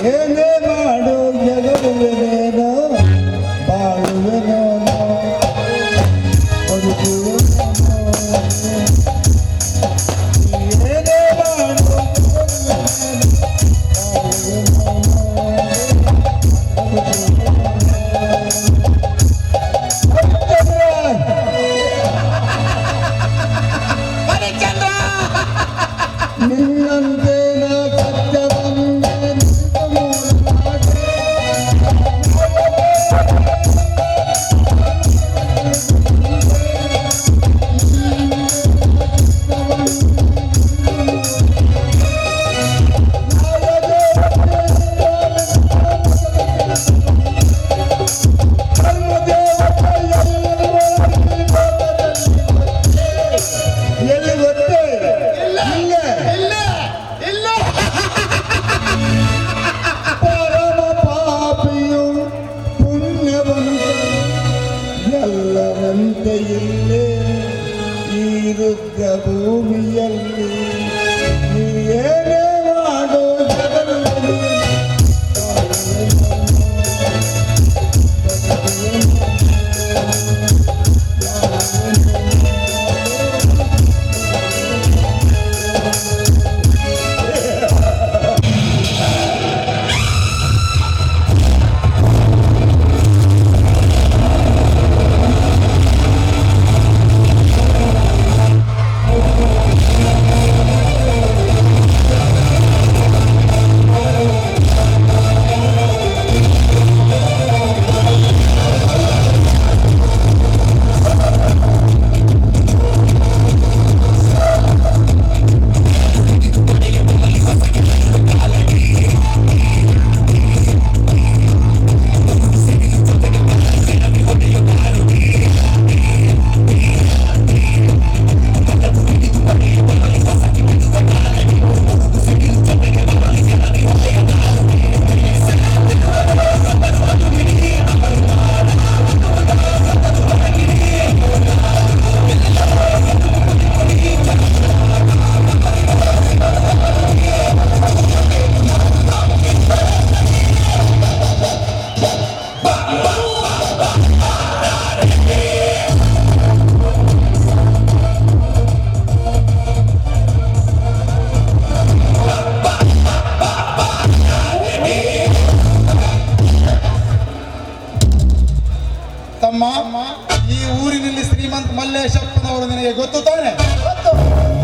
ಏನೇ ಮಾಡು ಜಗರುವೆನೇನೋ ಬಾಳುವೆನೋ ಏನೇ ಮಾಡು ನಿನ್ನಂತೆ ಎಲ್ಲರಂತೆಯಲ್ಲೇ ಈ ರುದ್ರ ಭೂಮಿಯಲ್ಲಿ ನೀನೇ ಮಾಡೋ ಜಗದಲ್ಲಿ ಈ ಊರಿನಲ್ಲಿ ಶ್ರೀಮಂತ ಮಲ್ಲೇಶಪ್ಪನವರು ನಿನಗೆ ಗೊತ್ತು ತಾನೆ?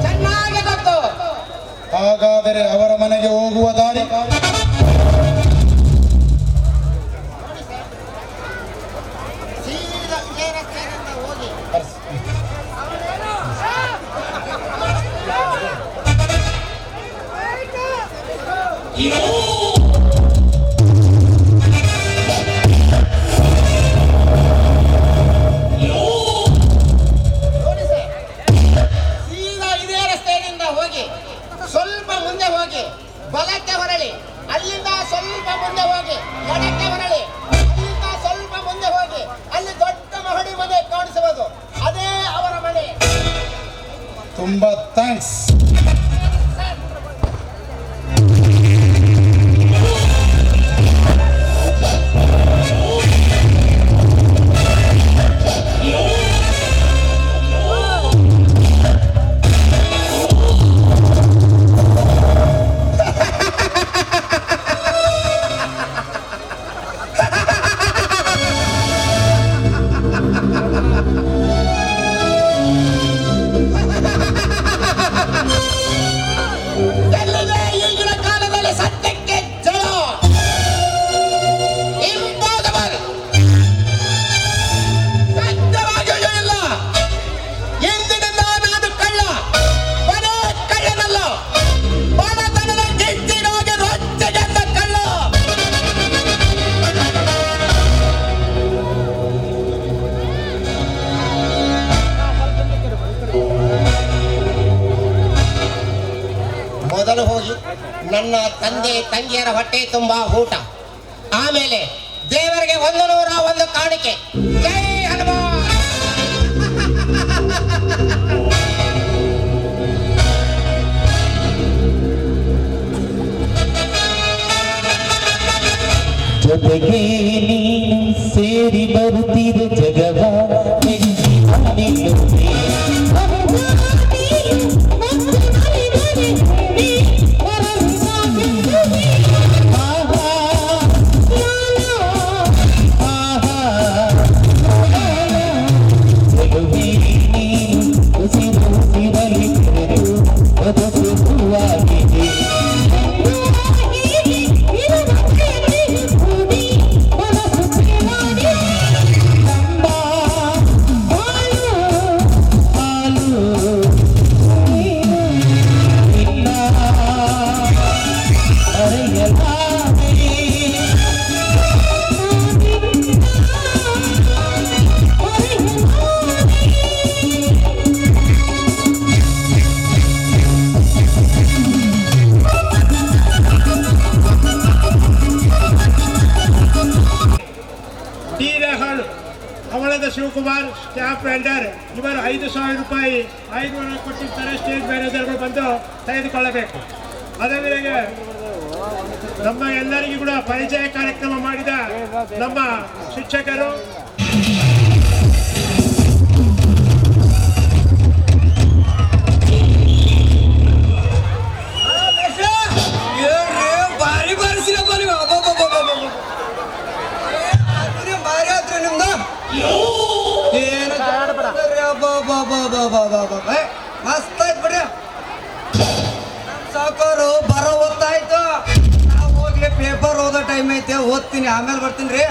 ಚೆನ್ನಾಗಿ ಗೊತ್ತು. ಹಾಗಾದರೆ ಅವರ ಮನೆಗೆ ಹೋಗುವ ದಾರಿ ಬಲಕ್ಕೆ ಹೊರಳಿ, ಅಲ್ಲಿಂದ ಸ್ವಲ್ಪ ಮುಂದೆ ಹೋಗಿ ಎಡಕ್ಕೆ ಹೊರಳಿ, ಅಲ್ಲಿಂದ ಸ್ವಲ್ಪ ಮುಂದೆ ಹೋಗಿ ಅಲ್ಲಿ ದೊಡ್ಡ ಮಹಡಿ ಮನೆ ಕಾಣಿಸುವುದು, ಅದೇ ಅವರ ಮನೆ. ತುಂಬಾ ಥ್ಯಾಂಕ್ಸ್. ಮೊದಲು ಹೋಗಿ ನನ್ನ ತಂದೆ ತಂಗಿಯರ ಹೊಟ್ಟೆ ತುಂಬಾ ಊಟ, ಆಮೇಲೆ ದೇವರಿಗೆ 101 ಕಾಣಿಕೆ. ಜೈ ಹನುಮಾನ್. ಜೊತೆಗೆ ನೀನು ಸೇರಿ ಬರುತ್ತಿರು ಜಗವ ಮೆಚ್ಚಿ ನಿನ್ನುಡಿ. ಆಹಾ, ಆಹಾ, ಚೆಲುವೆ ನೀನು ಉಸಿರು ಉಸಿರಲಿ ಬೆರೆತು ಬದುಕು ಹೂವಾಗಿದೆ. ಹವಳದ ಶಿವಕುಮಾರ್ ಸ್ಟಾಫ್ ವೆಲ್ಡರ್ ಇವರು 5,000 ರೂಪಾಯಿ 500 ಕೊಟ್ಟಿರ್ತಾರೆ. ಸ್ಟೇಜ್ ಮ್ಯಾನೇಜರ್ಗಳು ಬಂದು ತೆಗೆದುಕೊಳ್ಳಬೇಕು. ಅದೇ ನಮ್ಮ ಎಲ್ಲರಿಗೂ ಕೂಡ ಪರಿಚಯ ಕಾರ್ಯಕ್ರಮ ಮಾಡಿದ ನಮ್ಮ ಶಿಕ್ಷಕರು ಭಾರಿ ಬಾರಿಸಿರಪ್ಪ ನೀವು. ಭಾರಿ ಆತ್ರಿ ನಿಮ್ದು. ಏನು ಮಸ್ತ್ ಆಯ್ತು ಬಿಡ್ರಿ. ಸಾಕೋರು ಬರೋ ಹೊತ್ತಾಯ್ತು. ನಾವು ಹೋಗ್ಲಿ ಪೇಪರ್ ಓದೋ ಟೈಮ್ ಐತೆ, ಓದ್ತೀನಿ, ಆಮೇಲೆ ಬರ್ತೀನಿ ರೀ.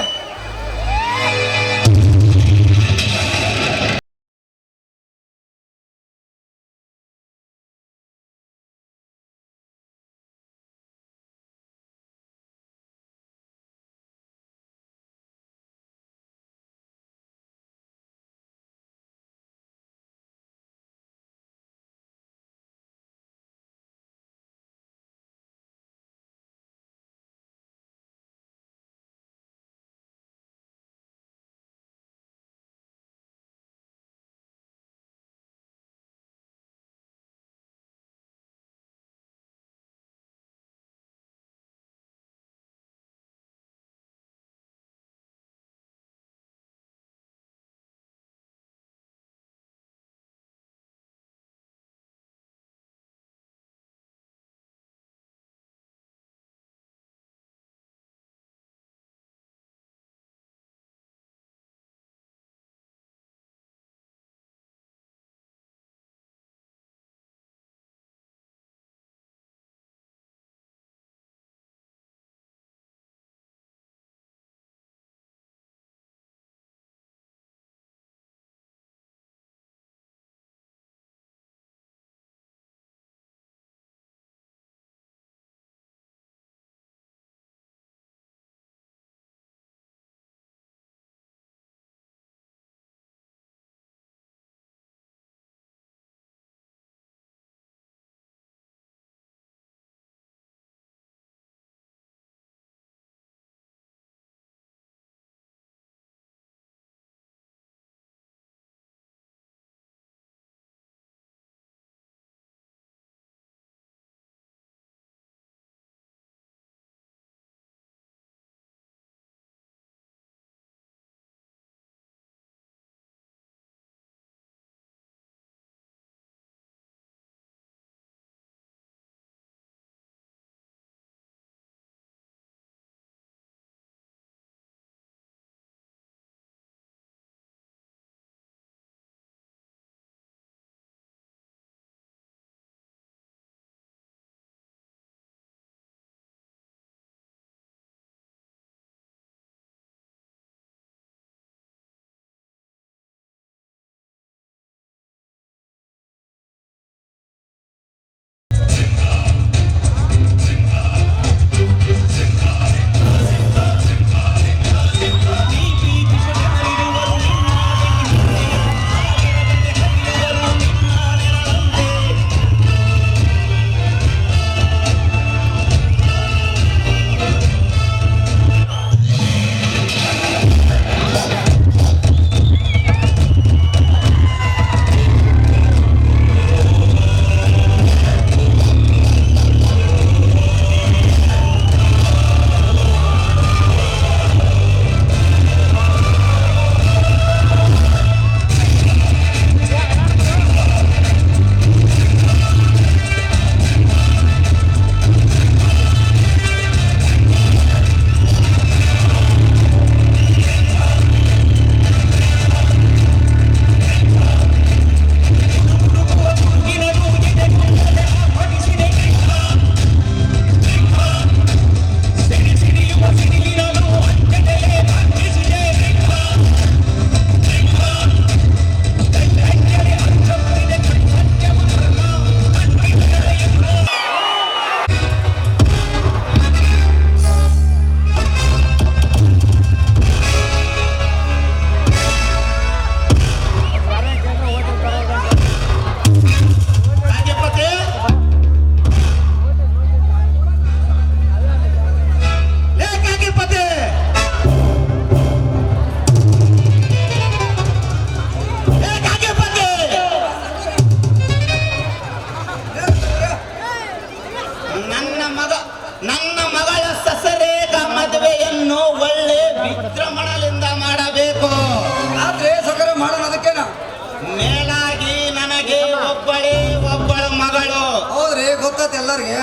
ಗೊತ್ತಾತ ಎಲ್ಲರಿಗೆ.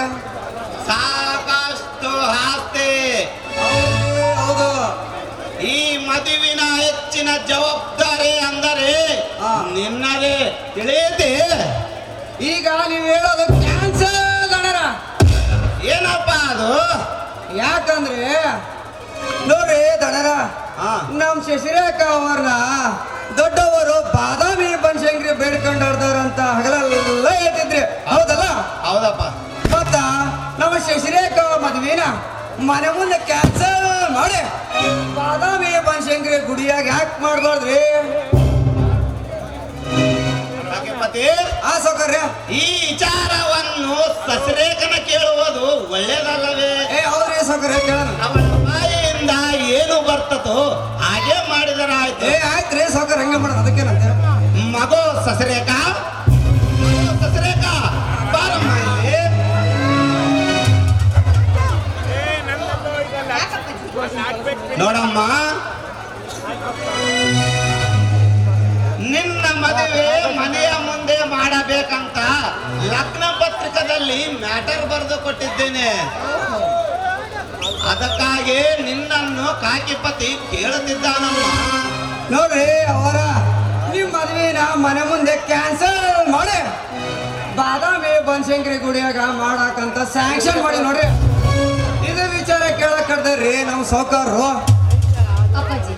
ಸಾಕಷ್ಟು ಆಸ್ತಿ. ಹೌದು. ಈ ಮದುವಿನ ಹೆಚ್ಚಿನ ಜವಾಬ್ದಾರಿ ಅಂದರೆ ನಿನ್ನದೇ, ತಿಳಿಯುತ್ತೆ? ಈಗ ನೀವು ಹೇಳೋದು ಕ್ಯಾನ್ಸಲ್ ಅಣ್ಣರ. ಏನಪ್ಪ ಅದು? ಯಾಕಂದ್ರೆ ನೋಡ್ರಿ ದಣರ, ನಮ್ ಶಶಿರೇಖ ಅವ್ರನ್ನ ದೊಡ್ಡವರು ಬಾದಾಮಿ ಬನಶಂಕರಿ ಬೇಡ್ಕೊಂಡು ಹೊಡ್ದವ್ರಂತ ಹಗಲೆಲ್ಲ ಹೇಳ್ತಿದ್ರಿ, ಹೌದಲ್ಲ? ಹೌದಪ್ಪ. ಮತ್ತ ನಮ್ಮ ಶಶಿರೇಖ ಮದ್ವಿನ ಮನೆ ಮುಂದೆ ಕ್ಯಾನ್ಸಲ್ ಮಾಡಿ ಬಾದಾಮಿ ಬನಶಂಕರಿ ಗುಡಿಯಾಗ ಯಾಕೆ ಮಾಡ್ಬಾರ್ದ್ರಿ? ಆ ಸೌಕರ್ಯ ಈ ವಿಚಾರವನ್ನು ಸಸರೇಖನ ಕೇಳುವುದು ಒಳ್ಳೇದಲ್ಲವೇ? ಹೌದ್ರಿ ಸೌಕರ್ಯ, ಕೇಳೋಣ. ಅವನ ಬಾಯಿಯಿಂದ ಏನು ಬರ್ತದೋ ಹಾಗೆ ಮಾಡಿದರಾಯ್ತು. ಆಯ್ತ್ರಿ ಸೌಕರ್ಯ, ಹಂಗೆ ಮಾಡೋದು. ಅದಕ್ಕೇನಂತೆ ಮಗೋ ಸಸರೇಖ, ಸಸರೇಖ ಬಾರಮ್ಮ ಇಲ್ಲಿ. ನೋಡಮ್ಮ, ನಿನ್ನ ಮದುವೆ ಮನೆಯ ಮುಂದೆ ಮಾಡಬೇಕಂತ ಲಗ್ನ ಪತ್ರಿಕದಲ್ಲಿ ಮ್ಯಾಟರ್ ಬರೆದು ಕೊಟ್ಟಿದ್ದೇನೆ. ಅದಕ್ಕಾಗಿ ನಿನ್ನನ್ನು ಕಾಕಿಪತಿ ಕೇಳುತ್ತಿದ್ದಾನಮ್ಮ. ನೋಡ್ರಿ ಅವರ ನಿಮ್ ಮದ್ವಿನ ಮನೆ ಮುಂದೆ ಕ್ಯಾನ್ಸಲ್ ಮಾಡಿ ಬಾದಾಮಿ ಬನಶಂಕರಿ ಗುಡಿಯಾಗ ಮಾಡಾಕಂತ ಸ್ಯಾಂಕ್ಷನ್ ಮಾಡಿ ನೋಡ್ರಿ. ಇದು ವಿಚಾರ ಕೇಳಕ್ ಕಡ್ದ್ರಿ ನಾವು ಸೌಕರ್ರು. ಅಪ್ಪಾಜಿ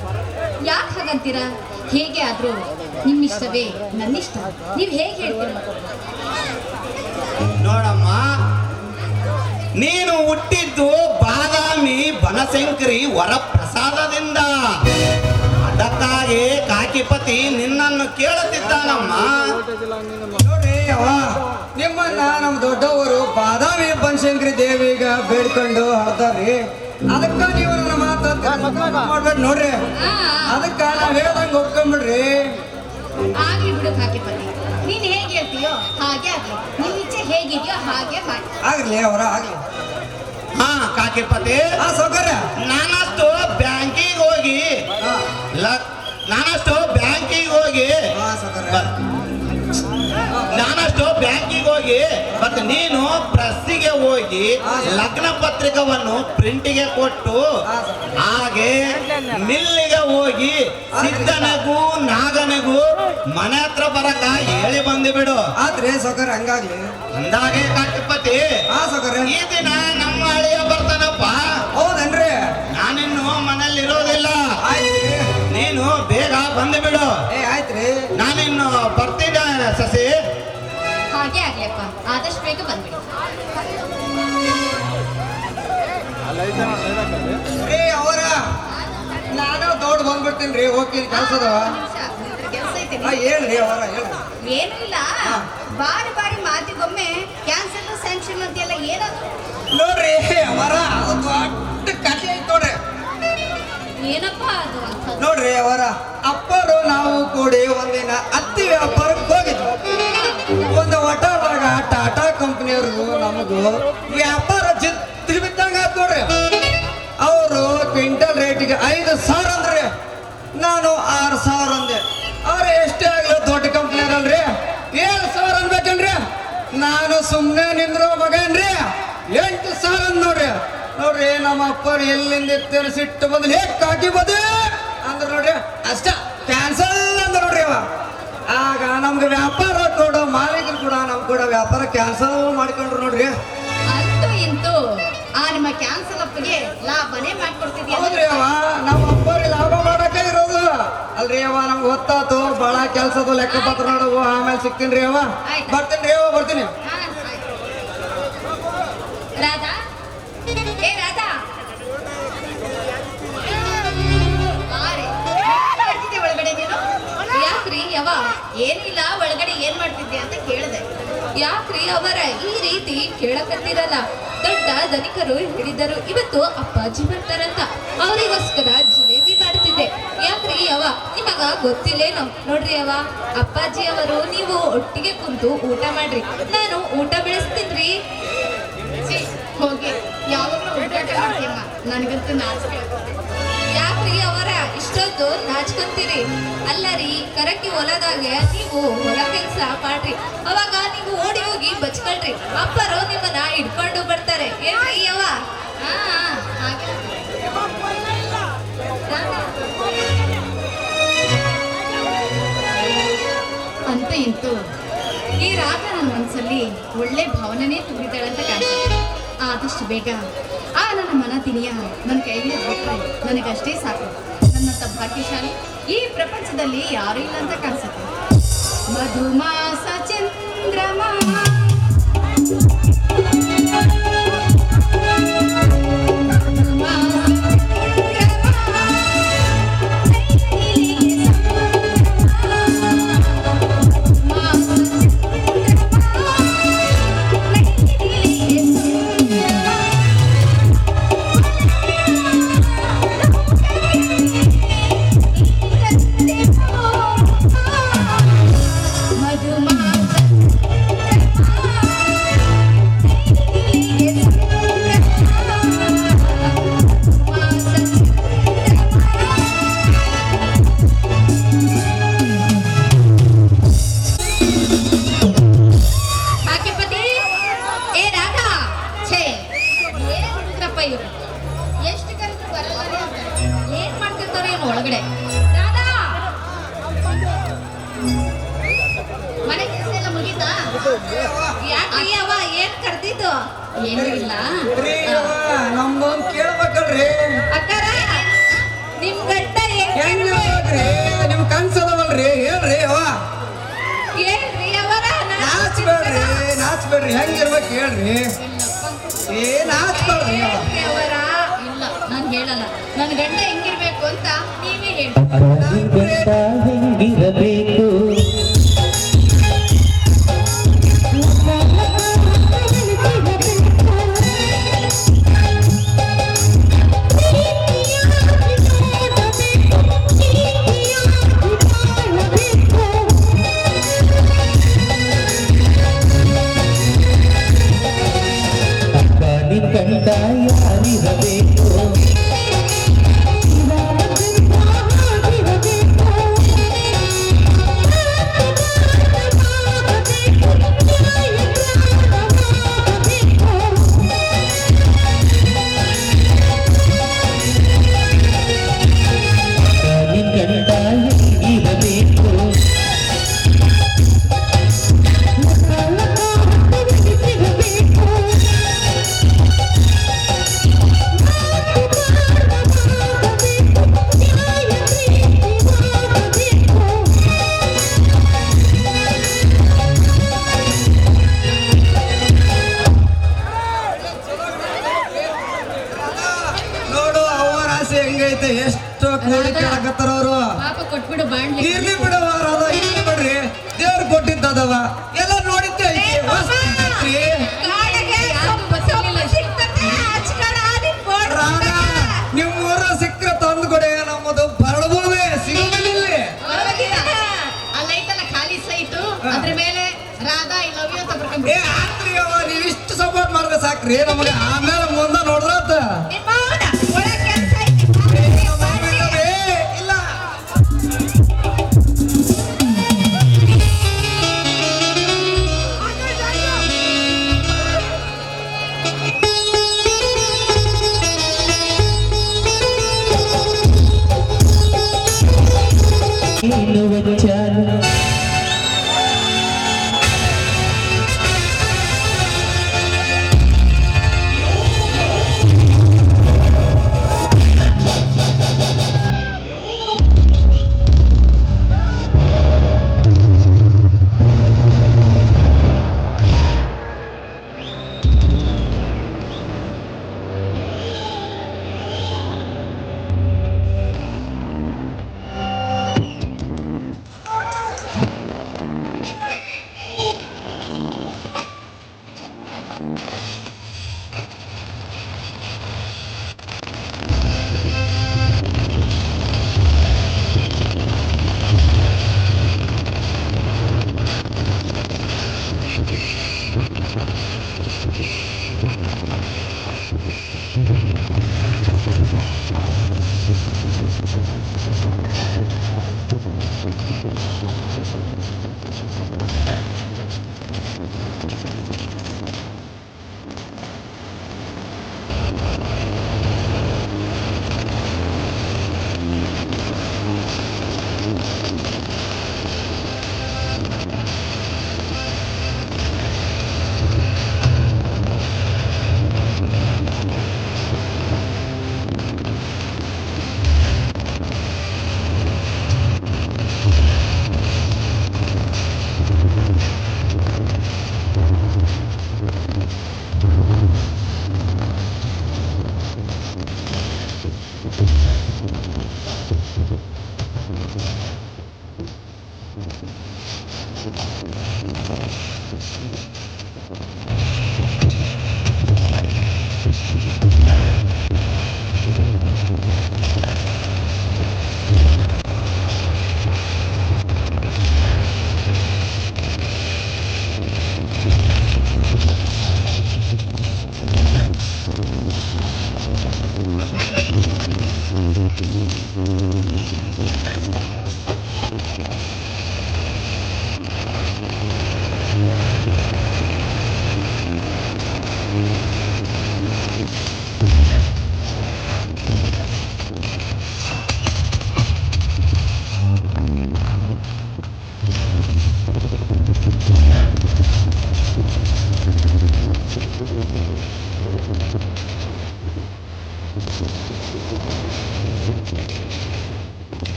ಯಾಕೆ ಹಾಗಂತೀರಾ? ಹೇಗೆ ಆದ್ರೂ ನಿಮ್ಮಿಷ್ಟವೇ ನನ್ನಿಷ್ಟ, ನೀವ್ ಹೇಗೆ ಹೇಳ್ತೀರ? ನೋಡಮ್ಮ, ನೀನು ಹುಟ್ಟಿದ್ದು ಬಾದಾಮಿ ಬನಶಂಕರಿ ವರಪ್ರಸಾದದಿಂದ. ಅದಕ್ಕಾಗಿ ಕಾಕಿಪತಿ ನಿನ್ನನ್ನು ಕೇಳುತ್ತಿದ್ದಾನಮ್ಮ. ನೋಡ್ರಿ ಅವ ನಿಮ್ಮನ್ನ ನಮ್ ದೊಡ್ಡವರು ಬಾದಾಮಿ ಬನಶಂಕರಿ ದೇವಿಗ ಬೇಡ್ಕೊಂಡು ಹಾಡ್ತಾರ್ರಿ. ಅದಕ್ಕ ನೀವು ನನ್ನ ಮಾತು ಮಾಡ್ಬೇಡಿ ನೋಡ್ರಿ. ಅದಕ್ಕ ನಾವ್ ಹೇಳ್ದಂಗ ಒಪ್ಕೊಂಡ್ಬಿಡ್ರಿ. ಆಗ್ಲಿ ಬಿಡು ಕಾಕಿಪತಿ, ನೀನ್ ಹೇಗೆ ಹೇಳ್ತೀಯೋ ಹಾಗೆ ಆಗ್ಲಿ, ನಿನ್ ಇಚ್ಛೆ ಹೇಗಿದೆಯೋ ಹಾಗೆ ಮಾಡಿ. ಆಗ್ಲಿ ಅವರ ಆಗ್ಲಿ. ಹಾ ಕಾಕಿಪತಿ, ಸೌಕರ್ಯ ನಾನಷ್ಟು ಬ್ಯಾಂಕಿಗೆ ಹೋಗಿ ನಾನಷ್ಟು ಬ್ಯಾಂಕಿಗೆ ಹೋಗಿ ಮತ್ತೆ ನೀನು ಪ್ರೆಸ್ಸಿಗೆ ಹೋಗಿ ಲಗ್ನ ಪತ್ರಿಕವನ್ನು ಪ್ರಿಂಟಿಗೆ ಕೊಟ್ಟು ಹಾಗೆ ಮಿಲ್ಲಿಗೆ ಹೋಗಿ ಸಿದ್ದನಿಗೂ ನಾಗನಿಗೂ ಮನೆ ಹತ್ರ ಬರಕ ಹೇಳಿ ಬಂದು ಬಿಡು. ಆದ್ರೆ ಸೌಕರ್ಯ ಹಂಗಾಗ್ಲಿ. ಅಂದಾಗೆ ಕಾಕಿಪತಿ, ಸೌಕರ್ಯ ಈ ದಿನ ನಮ್ಮ ಅಳಿಯ ಬರ್ತಾನಪ್ಪ. ಹೌದನ್ರಿ? ನಾನಿನ್ನು ಮನೇಲಿ ಇರೋದಿಲ್ಲ. ನೀನು ಬೇಗ ಬಂದು ಬಿಡು. ಆಯ್ತ್ರಿ, ನಾನಿನ್ನು ಬರ್ತಿದ್ದೆ ಸಸಿ. ಹಾಗೆ ಆಗ್ಲಿಯಪ್ಪ, ಆದಷ್ಟು ಬೇಗ ಬಂದ್ಬಿಡಿ. ಅವರ ನಾನು ದೊಡ್ಡ ಬಂದ್ಬಿಡ್ತೀನಿ ರೀ. ಹೋಗ್ತೀನಿ, ಕೆಲ್ಸದವ. ಕೆಲಸ ಐತೆ. ಹೇಳ್ರಿ ಅವರ, ಹೇಳ್ರಿ. ಏನು ಇಲ್ಲ, ಬಾರಿ ಬಾರಿ ಮಾತಿಗೊಮ್ಮೆ ಕ್ಯಾನ್ಸಲ್ ಸ್ಯಾಂಕ್ಷನ್ ಅಂತೆಲ್ಲ ಏನದು? ನೋಡ್ರಿ ಅವರ ಅದು ದೊಡ್ಡ ಕಥೆ ಐತ್ ನೋಡ್ರಿ. ಏನಪ್ಪ ಅದು? ನೋಡ್ರಿ ಅವರ ಅಪ್ಪರು ನಾವು ಕೂಡಿ ಒಂದಿನ ಹತ್ತಿ ವ್ಯಾಪಾರಕ್ಕೆ ಹೋಗಿದ್ವಿ. ಒಂದು ಹೋಟೆಲ್ದಾಗ ಟಾಟಾ ಕಂಪ್ನಿಯವ್ರಿಗೂ ನಮಗೂ ವ್ಯಾಪಾರ ಬಿದ್ದಂಗ ಆತ್ ನೋಡ್ರಿ. ಅವರು ಕ್ವಿಂಟಲ್ ರೇಟಿಗೆ 5,000 ಅಂದ್ರಿ, ನಾನು 6,000 ಅಂದೆ. ಅವ್ರ ಎಷ್ಟೇ ಆಗ್ಲಿ ದೊಡ್ಡ ಕಂಪ್ನಿಯವ್ರಲ್ರಿ, 7,000 ಅನ್ಬೇಕನ್ರಿ. ನಾನು ಸುಮ್ಮನೆ ನಿಂದ್ರು ಮಗನ್ರಿ 8,000 ಅಂದ್ ನೋಡ್ರಿ. ನೋಡ್ರಿ ನಮ್ಮ ಅಪ್ಪರು ಎಲ್ಲಿಂದ ಇತ್ತೇನು ಸಿಟ್ಟು ಬಂದು ಹೇಗೆ ಕಾಕಿಬೋದು ಅಂದ್ರ ನೋಡ್ರಿ, ಅಷ್ಟ ಕ್ಯಾನ್ಸಲ್ ಅಂದ ನೋಡ್ರಿ. ಅವ ಆಗ ನಮ್ಗೆ ವ್ಯಾಪಾರ ಕೊಡೋ ಮಾಲೀಕರು ಕೂಡ ನಮ್ ಕೂಡ ವ್ಯಾಪಾರ ಕ್ಯಾನ್ಸಲ್ ಮಾಡ್ಕೊಂಡ್ರು ನೋಡ್ರಿ. ಅಂತೂ ಇಂತೂ ಆ ನಿಮ್ಮ ಕ್ಯಾನ್ಸಲ್ ಅಪ್ಪಿಗೆ ಲಾಭನೇ ಮಾಡ್ಕೊಡ್ತಿದ್ಯಾ? ಹೌದ್ರಿ ಅವ ನಮ್ಮ ಅಪ್ಪರಿಗೆ ಲಾಭ ಮಾಡಕ್ಕೆ ಇರೋದು ಅಲ್ರಿ. ಅವ ನಮ್ಗೆ ಗೊತ್ತಾತು ಬಹಳ ಕೆಲ್ಸದ ಲೆಕ್ಕ ಪತ್ರ ನೋಡವು. ಆಮೇಲೆ ಸಿಗ್ತೀನಿ ಅವ. ಬರ್ತೀನಿ ಅವ, ಬರ್ತೀನಿ. ರಾಧಾ, ಏ ರಾಧಾ, ಒಳಗಡೆ ನೀನು ಯಾಕ್ರಿ? ಯವ ಏನಿಲ್ಲ, ಒಳಗಡೆ ಏನ್ ಮಾಡ್ತಿದ್ಯಾ ಅಂತ ಕೇಳಿದೆ. ಯಾಕ್ರಿ ಅವರ ಈ ರೀತಿ ಕೇಳಕತ್ತಿರಲ್ಲ? ದೊಡ್ಡ ಧನಿಕರು ಹೇಳಿದರು ಇವತ್ತು ಅಪ್ಪಾಜಿ ಬರ್ತಾರಂತ, ಅವರಿಗೋಸ್ಕರ ಜಿಲೇಬಿ ಮಾಡ್ತಿದ್ದೆ. ಯಾಕ್ರಿ ಯವ ನಿಮಗ ಗೊತ್ತಿಲ್ಲೇನೋ? ನೋಡ್ರಿ ಯವ, ಅಪ್ಪಾಜಿ ಅವರು ನೀವು ಒಟ್ಟಿಗೆ ಕುಂತು ಊಟ ಮಾಡ್ರಿ, ನಾನು ಊಟ ಬೆಳೆಸ್ತೀನ್ರಿ. ಹೋಗಿ ಯಾವಾಗಲೂ ಊಟ ಮಾಡ್ತೀಯಮ್ಮ, ನನಗಂತೂ ನಾಚಿಕೆ. ಯಾಕ್ರಿ ಅವರ ಇಷ್ಟೊಂದು ನಾಚ್ಕೊಂತೀರಿ? ಅಲ್ಲ ರೀ, ಕರಕಿ ಹೊಲದಾಗ ನೀವು ಹೊಲ ಕೆಲ್ಸ ಮಾಡ್ರಿ, ಅವಾಗ ನೀವು ಓಡಿ ಹೋಗಿ ಬಚ್ಕೊಳ್ರಿ, ಅಪ್ಪರು ನಿಮ್ಮನ್ನ ಹಿಡ್ಕೊಂಡು ಬರ್ತಾರೆ. ಏನ್ರಿ ಯವ್ವ? ಹಾ ಹಾಗೆ. ಅಂತ ಇಂತೂ ಈ ರಾಗ ನನ್ನ ಮನಸ್ಸಲ್ಲಿ ಒಳ್ಳೆ ಭಾವನೆನೇ ತುಂಬಿದ್ದಾಳೆ ಅಂತ ಕಾಣ್ತದೆ. ಆದಷ್ಟು ಬೇಗ ಆ ನನ್ನ ಮನ ತಿನಿಯ ನನ್ನ ಕೈಗೆ ಬಿಟ್ಟರೆ ನನಗಷ್ಟೇ ಸಾಕು. ನನ್ನಂಥ ಭಾಗ್ಯಶಾಲಿ ಈ ಪ್ರಪಂಚದಲ್ಲಿ ಯಾರೂ ಇಲ್ಲ ಅಂತ ಕಾಣಿಸುತ್ತೆ. ಮಧುಮಾಸ ಚಂದ್ರಮ ಎಷ್ಟು ಕರೆದು ಬರಲ್ಲ ಏನ್ ಮಾಡ್ತಿರ್ತಾರೆ ಏನು ಒಳಗಡೆ? ರಾಧಾ, ಮನೆ ಕೆಲಸ ಎಲ್ಲ ಮುಗೀತಾ? ಯಾಕೆ ಅವ ಏನ್ ಕರ್ದಿದ್ದು? ಏನೂ ಇಲ್ಲ. ನಮ್ದೊಂದು ಕೇಳ್ಬೇಕಲ್ರಿ, ಅಕ್ಕಾರ, ನಿಮ್ ಗಂಡ ಹೆಂಗ್ರಿ ನಿಮ್ ಕನ್ಸದವಲ್ರಿ? ಹೇಳ್ರಿ ಅವ. ಹೇಳ್ರಿ ಅವರ ನಾಚ್ಬೇಡ್ರಿ ಹೆಂಗಿರ್ಬೇಕು ಹೇಳ್ರಿ. ನಾಚ್ಬೇಡ್ರಿ ಅವರ. ಇಲ್ಲ, ನಾನು ಹೇಳಲ್ಲ. ನನ್ನ ಗಂಡ ಹೆಂಗಿರ್ಬೇಕು ಅಂತ ನೀವೇ ಹೇಳಿ. ಗಂಡ ಹೆಂಗಿರಬೇಕು? ಗಂಡ ಯಾರಿರಬೇಕು? ಗಂಡ ಹೆಂಗಿರಬೇಕು? ನೋಡು ಅವರ ಆಸೆ ಹೆಂಗೈತೆ, ಎಷ್ಟು ಕೂಡಿ ಕೇಳಕತ್ತಾರ ಅವರು. ಪಾಪ ಕೊಟ್ಬಿಡು ಬಾಣ್ಲಿ. ಇರ್ಲಿ ಬಿಡವ ರಾಧ, ಇರ್ಲಿ ಬಿಡ್ರಿ, ದೇವ್ರು ಕೊಟ್ಟಿದ್ದದವ ಎಲ್ಲ ನೋಡಿದ್ದೆ ಐತಿ. ರಾಧ, ನಿಮ್ ಊರ ಸಿಕ್ಕರೆ ತಂದು ಕೊಡೆ, ನಮ್ಮದು ಬರಡ್ಬೋದೆ ಸಿಗೋದಿಲ್ಲ. ಅಲ್ಲೈತಲ್ಲ ಖಾಲಿ ಸೈಟು, ಅದ್ರ ಮೇಲೆ ರಾಧಾ ಐ ಲವ್ ಯು ಅಂತ ಬರ್ಕೊಂಡು. ಆತ್ರಿ ಅವ, ನೀವಿಷ್ಟು ಸಪೋರ್ಟ್ ಮಾಡಿದ್ರೆ ಸಾಕ್ರಿ ನಮಗೆ, ಆಮೇಲೆ ಮುಂದೆ ನೋಡ್ರಾತ. ಇಲ್ಲ ಎನ್ನುವ ಚಾಲ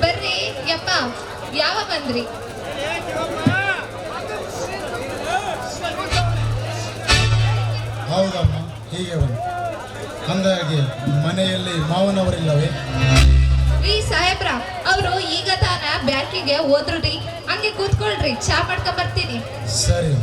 ಬರ್ರಿ ಯಪ್ಪ, ಯಾವ ಬಂದ್ರಿ? ಹೌದಮ್ಮ, ಹೀಗೆ ಬನ್ನಿ. ಅಂದಾಗೆ ಮನೆಯಲ್ಲಿ ಮಾವನವರಿಲ್ಲವೇ? ರೀ ಸಾಹೇಬ್ರ, ಅವರು ಈಗ ತಾನ ಬ್ಯಾಂಕಿಗೆ ಹೋದ್ರು ರೀ. ಹಂಗೆ ಕೂತ್ಕೊಳ್ರಿ, ಚಾ ಮಾಡ್ಕೊಂಡ್ ಬರ್ತೀನಿ. ಸರಿ.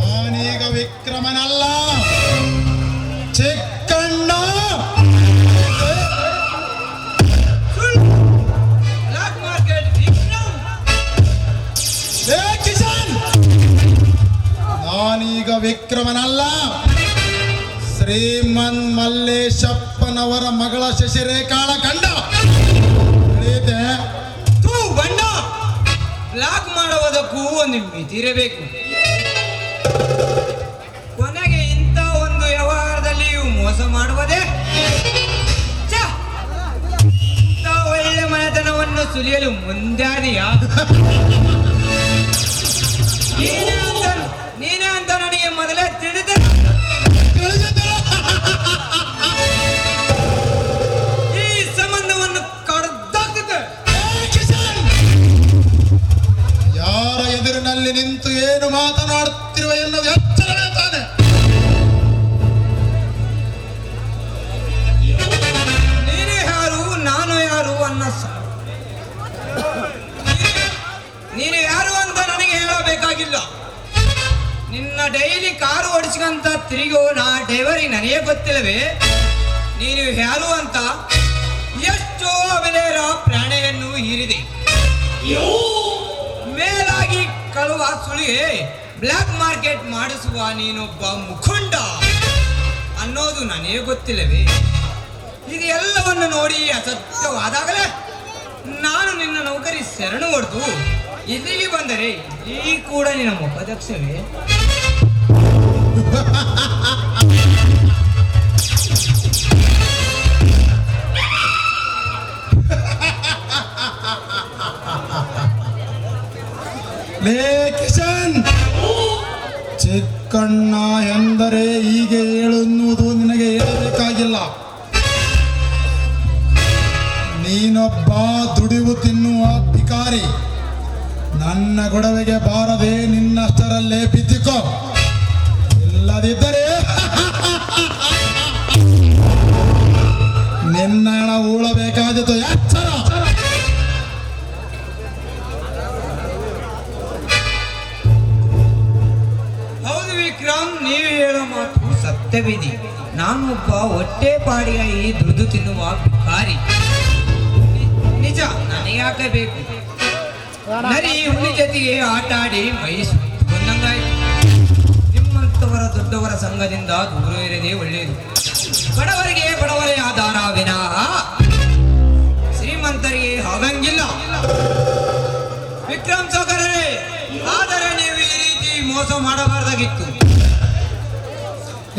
ನಾನೀಗ ವಿಕ್ರಮನಲ್ಲ, ಚಿಕ್ಕಣ್ಣ. ಏ ಕಿಶನ್, ನಾನೀಗ ವಿಕ್ರಮನಲ್ಲ, ಶ್ರೀಮನ್ ಮಲ್ಲೇಶಪ್ಪನವರ ಮಗಳ ಶಶಿರೇಖಾಳ ಗಂಡ. ತಿಳಿಯುತ್ತೆ? ತೂ ಬಣ್ಣ ಬ್ಲಾಕ್ ಮಾಡುವುದಕ್ಕೂ ಒಂದು ಮಿತಿ ಇರಬೇಕು. ಕೊನೆಗೆ ಇಂಥ ಒಂದು ವ್ಯವಹಾರದಲ್ಲಿಯೂ ಮೋಸ ಮಾಡುವುದೇ? ಛ! ಇಂಥ ಒಳ್ಳೆ ಮನೆತನವನ್ನು ಸುಲಿಯಲು ಮುಂದಾದಿಯಾ? ನೀನೇ ಅಂತ ನನಗೆ ಮೊದಲೇ ತಿಳಿದ. ಈ ಸಂಬಂಧವನ್ನು ಕಡ್ದಾಗ್ತದೆ. ಯಾರ ಎದುರಿನಲ್ಲಿ ನಿಂತು ಏನು ಮಾತನಾಡುತ್ತಿರುವ ಎನ್ನುವ ಎಚ್ಚರವೇ ತಾನೆ. ನೀನೇ ಯಾರು, ನಾನು ಯಾರು ಅನ್ನ ನೀನು ಯಾರು ಅಂತ ನನಗೆ ಹೇಳಬೇಕಾಗಿಲ್ಲ. ನಿನ್ನ ಡೈಲಿ ಕಾರು ಓಡಿಸ್ಕೊಂತ ತಿರುಗೋ ನಾ ಡ್ರೈವರಿಗೆ ನನಗೆ ಗೊತ್ತಿಲ್ಲವೇ ನೀನು ಯಾರು ಅಂತ? ಎಷ್ಟೋ ಬೆಲೆಯ ಪ್ರಾಣಿಯನ್ನು ಹೀರಿದೆ. ಮೇಲಾಗಿ ಕಳುವ ಸುಳಿಗೆ ಬ್ಲ್ಯಾಕ್ ಮಾರ್ಕೆಟ್ ಮಾಡಿಸುವ ನೀನೊಬ್ಬ ಮುಖಂಡ ಅನ್ನೋದು ನನಗೆ ಗೊತ್ತಿಲ್ಲವೇ? ಇದು ಎಲ್ಲವನ್ನು ನೋಡಿ ಅಸತ್ಯವಾದಾಗಲೇ ನಾನು ನಿನ್ನ ನೌಕರಿ ಶರಣು ಹೊಡೆದು ಇಲ್ಲಿಗೆ ಬಂದರೆ ಈ ಕೂಡ ನಿನ್ನ ಮುಖದಕ್ಷವೇ? ಲೇ ಕಿಶನ್, ಚಿಕ್ಕಣ್ಣ ಎಂದರೆ ಹೀಗೆ ಹೇಳುವುದು ನಿನಗೆ ಹೇಳಬೇಕಾಗಿಲ್ಲ. ನೀನೊಬ್ಬ ದುಡಿವು ತಿನ್ನುವ ಭಿಕಾರಿ. ನನ್ನ ಗೊಡವೆಗೆ ಬಾರದೆ ನಿನ್ನಷ್ಟರಲ್ಲೇ ಬಿದ್ದಿಕೋ. ಇಲ್ಲದಿದ್ದರೆ ನಿನ್ನ ಹಣ ಉಳಬೇಕಾದಿತ್ತು. ಎಚ್ಚರ. ಹೌದು ವಿಕ್ರಮ್, ನೀವು ಹೇಳೋ ಮಾತು ಸತ್ಯವಿದೆ. ನಾನೊಬ್ಬ ಹೊಟ್ಟೆ ಪಾಡಿಯ ಈ ದುಡಿದು ತಿನ್ನುವ ಭಿಕಾರಿ. ನಿಜ, ನನಗ್ಯಾಕೆ ಬೇಕು? ನರಿ ಹುಲಿ ಜೊತೆಗೆ ಆಟ ಆಡಿ ಮೈಸು ಬಂದಂಗಾಯ್ತು. ನಿಮ್ಮಂಥವರ ದೊಡ್ಡವರ ಸಂಘದಿಂದ ದೂರ ಇರದೆ ಒಳ್ಳೆಯದು. ಬಡವರಿಗೆ ಬಡವರೇ ಆಧಾರ ವಿನಃ ಶ್ರೀಮಂತರಿಗೆ ಹಾಗಂಗಿಲ್ಲ. ವಿಕ್ರಮ್ ಸಾಗರರೇ, ಆದರೆ ನೀವು ಈ ರೀತಿ ಮೋಸ ಮಾಡಬಾರ್ದಾಗಿತ್ತು.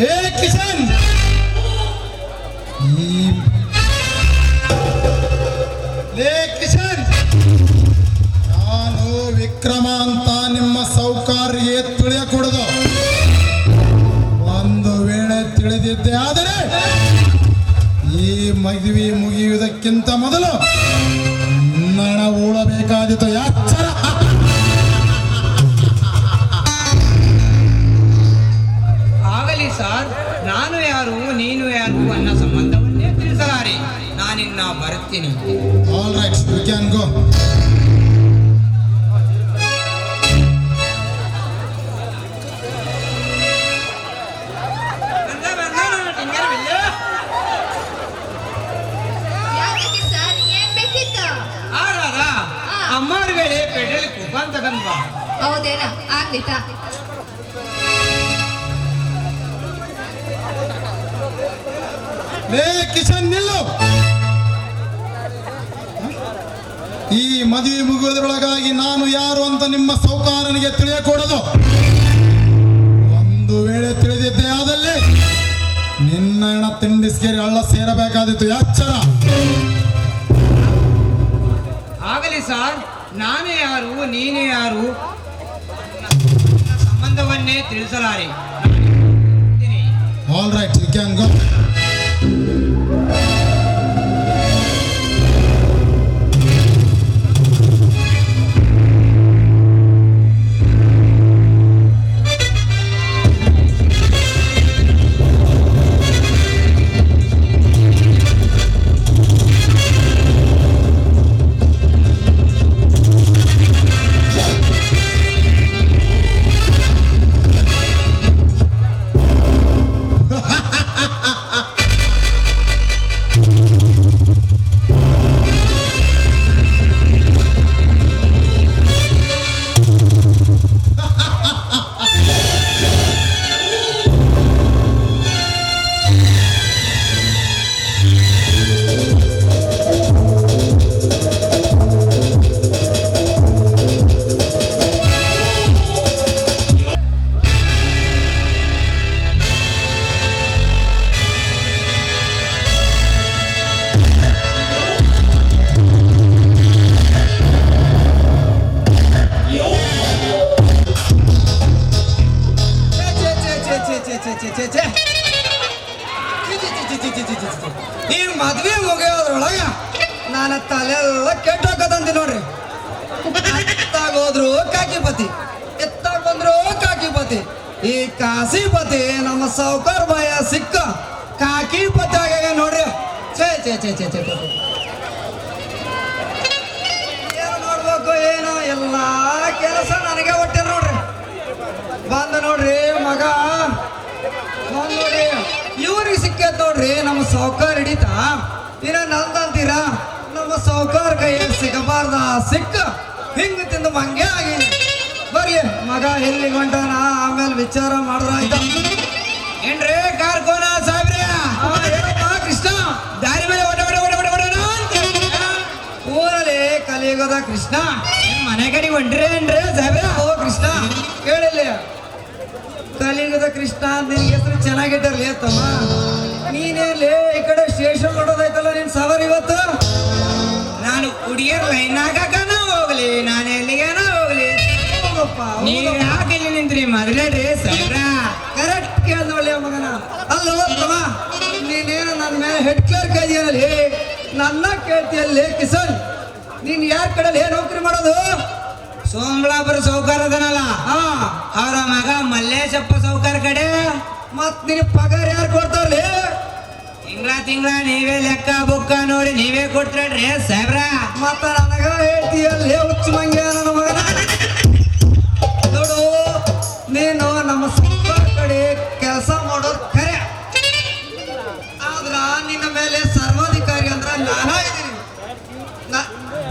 ಏ ಕಿಶನ್, ಲೇ ಕಿಶನ್, ನಾನು ವಿಕ್ರಮ ಅಂತ ನಿಮ್ಮ ಸೌಕಾರ್ಯ ತಿಳಿಯಕೂಡದು. ಒಂದು ವೇಳೆ ತಿಳಿದಿದ್ದೆ ಆದರೆ ಈ ಮದುವೆ ಮುಗಿಯುವುದಕ್ಕಿಂತ ಮೊದಲು ನಣ ಉಳಬೇಕಾದಿತ್ತು. ಎಚ್ಚರ. ಆಗಲಿ ಸರ್, ನಾನು ಯಾರು ನೀನು ಯಾರು ಅನ್ನೋ ಸಂಬಂಧವನ್ನೇ ತಿಳಿಸಲಾರೆ. ನಾನಿನ್ನ ಬರುತ್ತೀನಿ. All right, you can go. ಯಾಕೆ ಸರ್, ಏನ್ ಬೇಕಿತ್ತು? ಅಮ್ಮಾರ ವೇಳೆ ಪೆಟ್ರೋಲ್ ಕೂಪನ್ ತಗೊಂಡ್ ಬಾ. ಹೌದೇನಾ? ಆಗ್ಲಿತಾ? ಲೇ ಕಿಶನ್, ನಿಲ್ಲು. ಈ ಮದುವೆ ಮುಗಿಯುವುದರೊಳಗಾಗಿ ನಾನು ಯಾರು ಅಂತ ನಿಮ್ಮ ಸೌಕಾರನಿಗೆ ತಿಳಿಯಕೂಡದು. ಒಂದು ವೇಳೆ ತಿಳಿದಿದ್ದೆ ಆದಲ್ಲಿ ನಿನ್ನ ಹಣ ತಿಂಡಿಸ್ಕೇರಿ ಹಳ್ಳ ಸೇರಬೇಕಾದಿತ್ತು. ಎಚ್ಚರ. ಆಗಲಿ ಸರ್, ನಾನು ಯಾರು ನೀನು ಯಾರು ಸಂಬಂಧವನ್ನೇ ತಿಳಿಸಲಾರೆ. All right, you can go. ಈ ಮದ್ವೆ ಮುಗಿಯೋದ್ರೊಳಗ ನಾನು ತಲೆಲ್ಲ ಕೆಟ್ಟೋಗದಂತೆ ನೋಡ್ರಿ. ಎತ್ತಾಗೋದ್ರು ಕಾಕಿಪತಿ, ಎತ್ತಾಗ ಬಂದ್ರು ಕಾಕಿಪತಿ. ಈ ಕಾಶಿಪತಿ ನಮ್ಮ ಸಾವುಕಾರ ಬಾಯ ಸಿಕ್ಕ ಕಾಕಿಪತಿ ಆಗ ನೋಡ್ರಿ. ಛೇ ಛೇ ಛೇ ಛೇ ಛೇ ಏನು ನೋಡ್ಬೇಕು ಏನೋ ಎಲ್ಲ ಕೆಲಸ ನನಗೆ ಹೊಟ್ಟೆ ನೋಡ್ರಿ. ಬಂದ ನೋಡ್ರಿ ಮಗ, ಬಂದ್ ನೋಡ್ರಿ. ಇವ್ರಿಗೆ ಸಿಕ್ಕೇತ್ ನೋಡ್ರಿ ನಮ್ಮ ಸಾವುಕಾರ ಹಿಡಿತಾ. ಇನ್ನ ನಂದಂತೀರಾ? ನಮ್ಮ ಸಾವುಕಾರ ಕೈಯಲ್ಲಿ ಸಿಗಬಾರ್ದ ಸಿಕ್ಕ ಹಿಂಗ ತಿಂದು ಮಂಗೆ ಆಗಿದೆ. ಬರ್ರಿ ಮಗ ಎಲ್ಲಿ ಹೊಂಟಾನ ಆಮೇಲೆ ವಿಚಾರ ಮಾಡಿದ್ರಾಯ್ತ. ಏನ್ರಿ ಕಾರ್ಕೋನ ಸಾಹೇಬ್ರೆ? ಏನಪ್ಪ ಕೃಷ್ಣ, ದಾರಿ ಮೇಲೆ ಊರಲ್ಲಿ ಕಲಿಯುಗದ ಕೃಷ್ಣ ಮನೆ ಕಡೆ ಹೊಂಟ್ರಿ ಏನ್ರಿ ಸಾಹೇಬ್ರ? ಓ ಕೃಷ್ಣ ಕೇಳಿಲ್ಲ, ಕಲಿಯುಗದ ಕೃಷ್ಣ ಅಂತ ನಿನಗೆ ಹೆಸರು ಚೆನ್ನಾಗಿಟ್ಟರ್ಲಿ ತಮ್ಮ. ನೀನೇಲಿ ಈ ಕಡೆ ಸ್ಟೇಷನ್ ನೋಡೋದೈತಲ್ಲ ನಿನ್ ಸವಾರಿ ಇವತ್ತು. ನಾನು ಹುಡುಗಿಯರ್ ಲೈನಾಗನ ಹೋಗ್ಲಿ, ನಾನು ಎಲ್ಲಿಗೇನ ಹೋಗ್ಲಿ, ನೀವು ಯಾಕೆ ಇಲ್ಲಿ ನಿಂತ್ರಿ ಮೊದಲೇಡ್ರಿ ಸಾಹೇಬ್ರ? ಕರೆಕ್ಟ್ ಕೇಳ್ದ ಒಳ್ಳೆಯ ಮಗನ. ಅಲ್ಲ ತಮ್ಮ, ನೀನೇನು ನನ್ನ ಮೇಲೆ ಹೆಡ್ ಕ್ಲರ್ಕ್ ಇದೆಯಲ್ಲಿ, ನನ್ನ ಕೇಳ್ತೀಯಲ್ಲಿ ಕಿಸನ್. ನೀನ್ ಯಾರ ಕಡೆ ನೌಕರಿ ಮಾಡೋದು? ಸೋಮಲಾಪುರ ಸೌಕಾರ ಅದನಲ್ಲ, ಅವರ ಮಗ ಮಲ್ಲೇಶಪ್ಪ ಸೌಕಾರ ಕಡೆ. ಮತ್ ನಿನ್ ಪಗಾರ ಯಾರು ಕೊಡ್ತಾರ್ಲಿ? ತಿಂಗಳ ನೀವೇ ಲೆಕ್ಕ ಬುಕ್ಕ ನೋಡಿ ನೀವೇ ಕೊಡ್ತೀರಿ ಸಾಹೇಬ್ರ. ಮತ್ತ ನನಗ ಹೇಳ್ತೀಯಲ್ಲಿ ಹುಚ್ಚ ಮಂಗ್ಯ ನನ್ನ ಮಗನ. ನೋಡು, ನೀನು ನಮ್ಮ ಸೌಕಾರ ಕಡೆ ಕೆಲಸ ಮಾಡೋದು ಖರೆ, ಆದ್ರ ನಿನ್ನ ಮೇಲೆ ಸರ್ವಾಧಿಕಾರಿ ಅಂದ್ರ ನಾನಾ ಇದ್ದೀನಿ.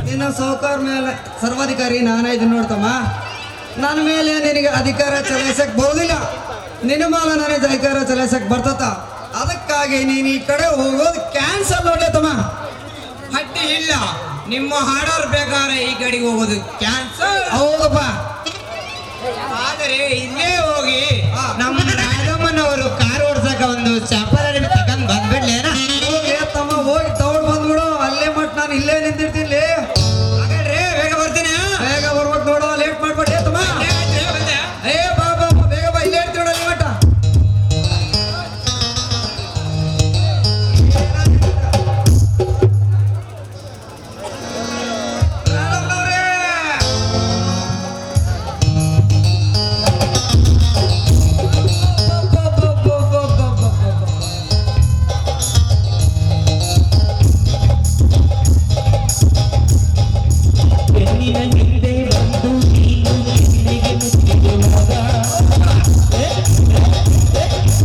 ನಿನ್ನ ಸೌಕಾರ ಮೇಲೆ ಸರ್ವಾಧಿಕಾರಿ ನಾನಾ ಇದ್ದೀನಿ ನೋಡ್ತಮ್ಮ. ನನ್ನ ಮೇಲೆ ನಿನಗೆ ಅಧಿಕಾರ ಚಲಾಯಿಸಕ್ ಬರೋದಿಲ್ಲ, ನಿನ್ನ ಮೇಲೆ ನನಗೆ ಅಧಿಕಾರ ಚಲಾಯಿಸಕ್ ಬರ್ತತ. ಅದಕ್ಕಾಗಿ ನೀನು ಈ ಕಡೆ ಹೋಗೋದು ಕ್ಯಾನ್ಸಲ್ ನೋಡ್ಲತ್ತಮ್ಮ. ಹಟ್ಟಿ ಇಲ್ಲ, ನಿಮ್ಮ ಹಾಡೋರ್ ಬೇಕಾದ್ರೆ ಈ ಕಡೆಗೆ ಹೋಗೋದು ಕ್ಯಾನ್ಸಲ್. ಹೌದಪ್ಪ, ಆದರೆ ಇಲ್ಲೇ ಹೋಗಿ ನಮ್ಮ ರಾಜಮ್ಮನವರು ಕಾರ್ ಓಡ್ಸಕ ಒಂದು ಚಾಪರ್ ತಗೊಂಡ್ ಬಂದ್ಬಿಡ್ಲೇನ? ಹೋಗಿ ತಮ್ಮ, ಹೋಗಿ ತಗೊಂಡ್ ಬಂದ್ಬಿಡು. ಅಲ್ಲೇ ಮಟ್ ನಾನು ಇಲ್ಲೇ ನಿಂತಿರ್ತೀನಿ. ಹಾಗಾದ್ರೆ ಬೇಗ ಬರ್ತೀನಿ. ಬೇಗ ಬರ್ಬೇಕು ನೋಡು, ಲೇಟ್ ಮಾಡ್ಬಿಟ್ಟೆ ತಮ್ಮ. ಏ ಬಾ ಬಾ ಬಾ, ಬೇಗ ಬಾ, ಇಲ್ಲೇ ಇರ್ತೀನಿ ನೋಡು ಅಲ್ಲಿ ಮಟ್ಟ. ಬೆನ್ನಿನ ಹಿಂದೆ ಬಂದು ನೀನು ಬೆನ್ನಿಗೆ ಮುತ್ತಿಡುವಾಗ,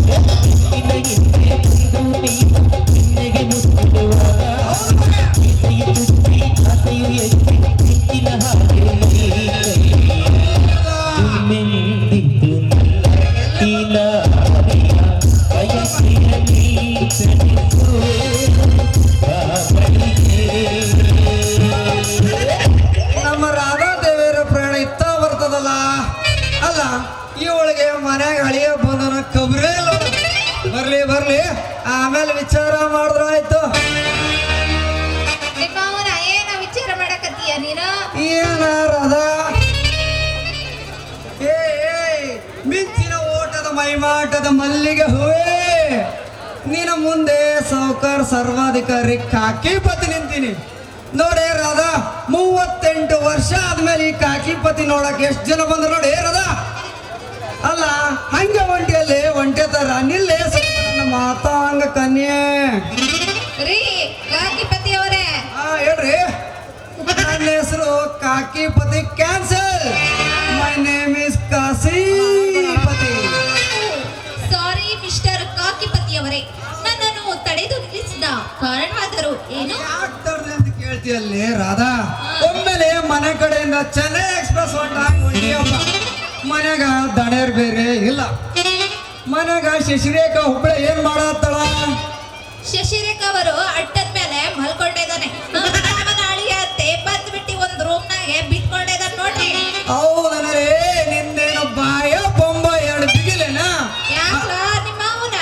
ಬೆನ್ನಿನ ಹಿಂದೆ ಬಂದು ನೀನು ಬೆನ್ನಿಗೆ ಮುತ್ತಿಡುವಾಗ, ಬಿಸಿಯು ತುತ್ತಿ ಆಸೆಯು ಎತ್ತಿ ನಿಂತಿನ ಹಾಗೆ ಮೆಂದಿದ್ದು ಇಲ್ಲ ಬಯಸಿರಲಿ ಸಣಿಸು ನಮ್ಮ ರಾಧಾದೇವಿಯರ ಪ್ರಯಾಣ ಇತ್ತ ಬರ್ತದಲ್ಲ. ಅಲ್ಲ, ಇವಳಿಗೆ ಮನ್ಯಾಗ ಅಳಿಯ ಬಂದನ ಕಬ್ರೇ ಇಲ್ಲ. ಬರ್ಲಿ ಬರ್ಲಿ, ಆಮೇಲೆ ವಿಚಾರ ಮಾಡಿದ್ರ ಆಯ್ತು. ನಿಮ್ಮ ಅವನ ಏನ ವಿಚಾರ ಮಾಡಕತ್ತೀಯ ನೀನು? ಏನ ರಾಧಾ? ಏ ಮಿಂಚಿನ ಓಟದ ಮೈಮಾಟದ ಮಲ್ಲಿಗೆ ಹೂವೇ, ನಿನ್ನ ಮುಂದೆ ಸಾವುಕಾರ ಸರ್ವಾಧಿಕಾರಿ ಕಾಕಿ ಪತಿ ನಿಂತೀನಿ. ನೋಡಿ ರಾಧಾ, 38 ವರ್ಷ ಆದ್ಮೇಲೆ ಈ ಕಾಕಿ ಪತಿ ನೋಡಕ್ ಎಷ್ಟು ಜನ ಬಂದ್ರು ನೋಡಿ ರಾಧಾ. ಅಲ್ಲ, ಹಂಗೆ ಒಂಟಿಯಲ್ಲಿ ಒಂಟೆ ತರ ನಿಲ್ಲೇ ಸ್ವಲ್ಪ ನನ್ನ ಮಾತಾಂಗ ಕನ್ಯೆ. ರೀ ಕಾಕಿಪತಿ ಅವರೇ, ಹೇಳ್ರಿ. ನನ್ನ ಹೆಸರು Kakipati cancel. My name is Kashipati. Sorry mister Kakipati ಅವರೇ, ನನ್ನನ್ನು ತಡೆದು ನಿಲ್ಲಿಸಿದ ಕಾರಣವಾದರು ಏನು? ಯಾಕೆ ತಡ್ದೆ ಅಂತ ಕೇಳ್ತೀಯಲ್ಲಿ ರಾಧಾ? ಒಮ್ಮೆಲೆ ಮನೆ ಕಡೆಯಿಂದ ಚೆನ್ನೈ ಎಕ್ಸ್ಪ್ರೆಸ್ ಹೊಂಟಿಯಪ್ಪ. ಮನ್ಯಾಗ ದಣೇರ್ ಬೇರೆ ಇಲ್ಲ. ಮನ್ಯಾಗ ಶಶಿರೇಖಾ ಹುಬ್ಬಳ್ಳಿ ಏನ್ ಮಾಡತ್ತಾಳ? ಶಶಿರೇಖಾ ಅವರು ಅಟ್ಟದ ಮೇಲೆ ಮಲ್ಕೊಂಡಿದ್ದಾನೆ. ಅವನ ಅಳಿಯತ್ತೆ ಬಂದ್ಬಿಟ್ಟು ಒಂದು ರೂಮ್ನಾಗೆ ಬಿತ್ಕೊಂಡಿದ್ದಾನೆ ನೋಡ್ರಿ. ಹೌದನರೇ, ನಿಂದೇನು ಬಾಯ ಬೊಂಬ ಎರಡು ಬಿಗಿಲೇನ? ಯಾಕ ನಿಮ್ಮ ಅವನ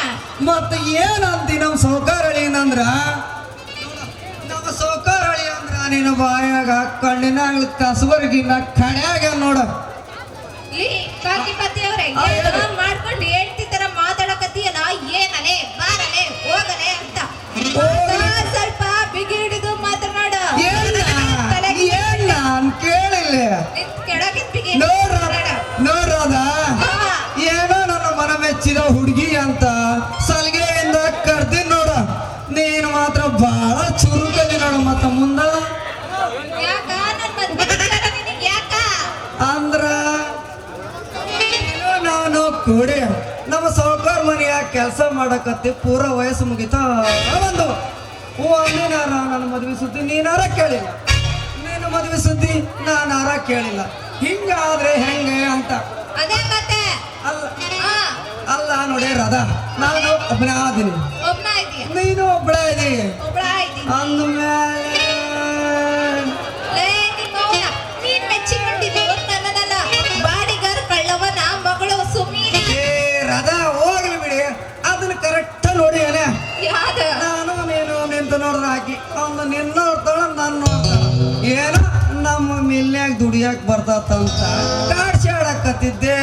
ಮತ್ತ ಏನಂತಿ ನಮ್ಮ ಸೌಕಾರಳಿನಂದ್ರ? ನಮ್ಮ ಸೌಕಾರಳಿ ಅಂದ್ರ ನಿನ್ನ ಬಾಯಾಗ ಕಣ್ಣಿನಾಗ ಕಸಬರ್ಗಿನ ಕಡ್ಯಾಗ ನೋಡ. ಲೀ ಕಾಕಿಪತಿ ಅವರೇ, ಏನೋ ಮಾಡ್ಕೊಂಡು ಹೇಳ್ತಿ ತರ ಮಾತಾಡಕತ್ತೀಯಲ್ಲ, ಏನಲೆ ಬಾರಲೆ ಹೋಗಲೆ ಅಂತ ಸ್ವಲ್ಪ ಬಿಗಿ ಹಿಡಿದು ಮಾತನಾಡು. ಏನ್ ನಾನ್ ಕೇಳಿಲ್ಲ. ಕೆಳಗಿದ್ ಬಿಗಿ ನೋಡ್ರದ ಏನೋ ನನ್ನ ಮನ ಮೆಚ್ಚಿದ ಹುಡುಗಿ ಅಂತ ಸಲ್ಗೆಯಿಂದ ಕರ್ದಿನ್ ನೋಡ. ನೀನು ಮಾತ್ರ ಬಹಳ ಚುರುಕದಿ ನೋಡ. ಮತ್ತ ಮುಂದ ಯಾಕ ನನ್ ಮದ್ವೆ ನಿನಗೆ ಯಾಕ ಅಂದ್ರ ನಾನು ಕೂಡಿ ನಮ್ಮ ಸೌಕಾರ ಮನೆಯ ಕೆಲಸ ಮಾಡಕತ್ತಿ. ಪೂರ ವಯಸ್ಸು ಮುಗಿತ ಒಂದು ನೀನಾರ ನನ್ನ ಮದುವೆ ಸುದ್ದಿ ನೀನಾರ ಕೇಳಿಲ್ಲ, ನೀನು ಮದುವೆ ಸುದ್ದಿ ನಾನಾರ ಕೇಳಿಲ್ಲ. ಹಿಂಗಾದ್ರೆ ಹೆಂಗೆ ಅಂತ. ಅದೇ ಮತ್ತೆ ಅಲ್ಲ ಅಲ್ಲ ನೋಡಿ ರಾಧಾ, ನಾನು ಒಬ್ಬನೇ ಆದೀನಿ, ಒಬ್ನ ಇದೀಯ, ನೀನು ಒಬ್ಬಳ ಇದಿ. ಒಬ್ಳ ಇದೀನಿ. ಅಂದ್ಮೇಲೆ ಲೇ ನಿಮ್ಮ ಅವ್ನ, ನೀನ್ ಮೆಚ್ಚಿಕೊಂಡು ಬರ್ತದಂತ ಕಾಡ್ಸಿ ಆಡಕತ್ತಿದ್ದೆ